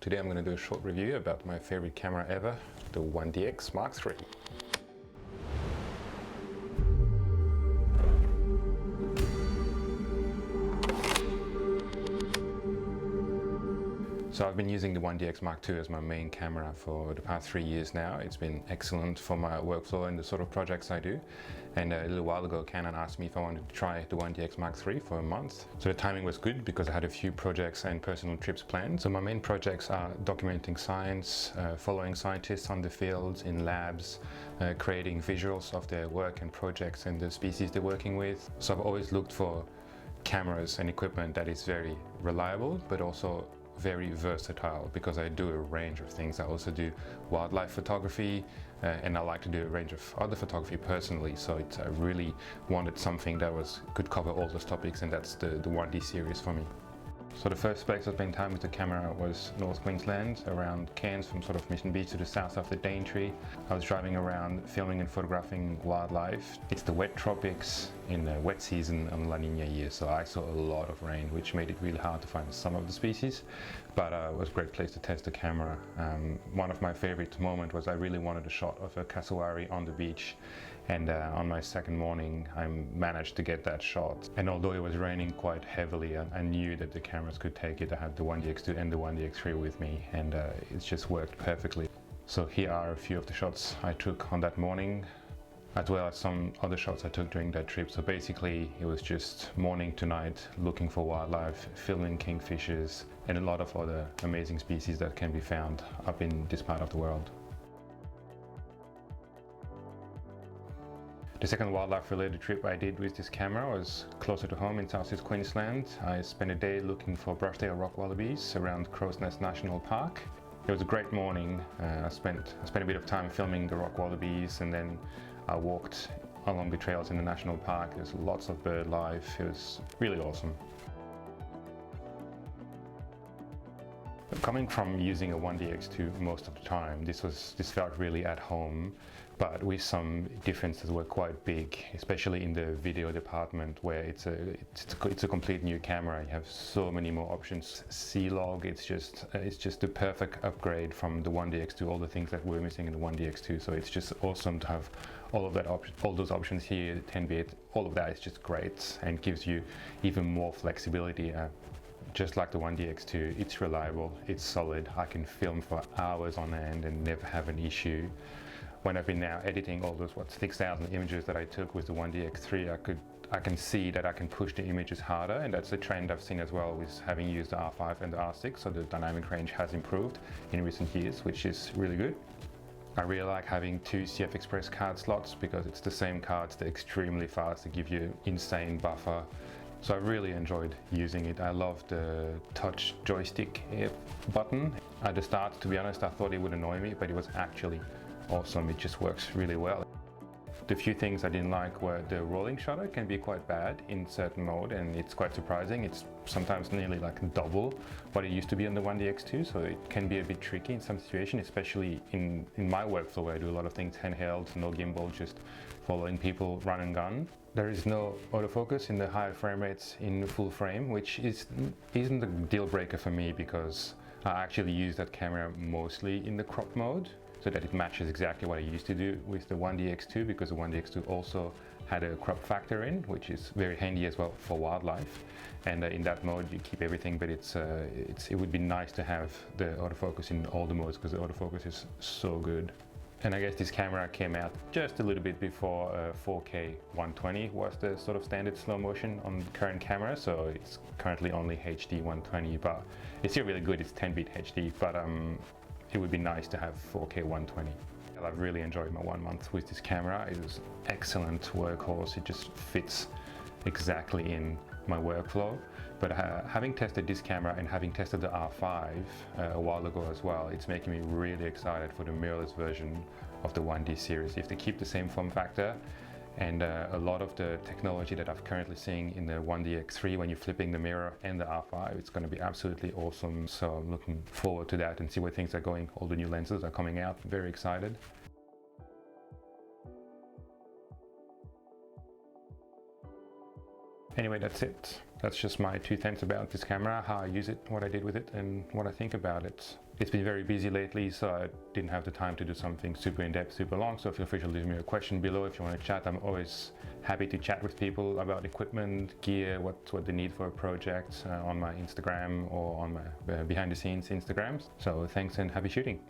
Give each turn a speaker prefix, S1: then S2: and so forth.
S1: Today I'm going to do a short review about my favorite camera ever, the 1DX Mark III. So I've been using the 1DX Mark II as my main camera for the past 3 years now. It's been excellent for my workflow and the sort of projects I do. And a little while ago, Canon asked me if I wanted to try the 1DX Mark III for a month. So the timing was good because I had a few projects and personal trips planned. So my main projects are documenting science, following scientists on the field, in labs, creating visuals of their work and projects and the species they're working with. So I've always looked for cameras and equipment that is very reliable, but also very versatile, because I do a range of things. I also do wildlife photography and I like to do a range of other photography personally, so I really wanted something that could cover all those topics, and that's the 1D series for me. So the first place I spent time with the camera was North Queensland, around Cairns, from sort of Mission Beach to the south of the Daintree. I was driving around filming and photographing wildlife. It's the wet tropics in the wet season on La Nina year, so I saw a lot of rain, which made it really hard to find some of the species, but it was a great place to test the camera. One of my favorite moments was I really wanted a shot of a cassowary on the beach, and on my second morning I managed to get that shot. And although it was raining quite heavily, I knew that the cameras could take it. I had the 1DX2 and the 1DX3 with me, and it's just worked perfectly. So here are a few of the shots I took on that morning, as well as some other shots I took during that trip. So basically it was just morning to night looking for wildlife, filming kingfishers and a lot of other amazing species that can be found up in this part of the world. The second wildlife-related trip I did with this camera was closer to home in southeast Queensland. I spent a day looking for brushtail rock wallabies around Crow's Nest National Park. It was a great morning. I spent a bit of time filming the rock wallabies, and then I walked along the trails in the national park. There's lots of bird life. It was really awesome. Coming from using a 1DX2 most of the time, this felt really at home, but with some differences that were quite big, especially in the video department, where it's a complete new camera. You have so many more options. C-Log, it's just the perfect upgrade from the 1DX2, all the things that we're missing in the 1DX2. So it's just awesome to have all those options here. 10-bit, all of that is just great and gives you even more flexibility. Just like the 1DX2, it's reliable, it's solid. I can film for hours on end and never have an issue. When I've been now editing all those 6,000 images that I took with the 1DX3, I can see that I can push the images harder, and that's a trend I've seen as well with having used the R5 and the R6. So the dynamic range has improved in recent years, which is really good. I really like having 2 CF Express card slots because it's the same cards, they're extremely fast, they give you insane buffer. So I really enjoyed using it. I love the touch joystick button. At the start, to be honest, I thought it would annoy me, but it was actually awesome. It just works really well. The few things I didn't like were the rolling shutter can be quite bad in certain mode, and it's quite surprising. It's sometimes nearly like double what it used to be on the 1DX2, so it can be a bit tricky in some situations, especially in my workflow where I do a lot of things handheld, no gimbal, just following people run and gun. There is no autofocus in the higher frame rates in full frame, which isn't a deal breaker for me, because I actually use that camera mostly in the crop mode, so that it matches exactly what I used to do with the 1DX2, because the 1DX2 also had a crop factor in, which is very handy as well for wildlife. And in that mode you keep everything, but it would be nice to have the autofocus in all the modes, because the autofocus is so good. And I guess this camera came out just a little bit before 4K 120 was the sort of standard slow motion on the current camera, so it's currently only HD 120, but it's still really good. It's 10-bit HD, but it would be nice to have 4K 120. I've really enjoyed my 1 month with this camera. It was excellent workhorse. It just fits exactly in my workflow. But having tested this camera and having tested the R5 a while ago as well, it's making me really excited for the mirrorless version of the 1D series. If they keep the same form factor and a lot of the technology that I'm currently seeing in the 1DX3 when you're flipping the mirror and the R5, it's going to be absolutely awesome. So I'm looking forward to that and see where things are going. All the new lenses are coming out. Very excited. Anyway, that's it. That's just my 2 cents about this camera, how I use it, what I did with it, and what I think about it. It's been very busy lately, so I didn't have the time to do something super in-depth, super long, so feel free to leave me a question below if you want to chat. I'm always happy to chat with people about equipment, gear, what they need for a project on my Instagram or on my behind the scenes Instagrams. So thanks and happy shooting.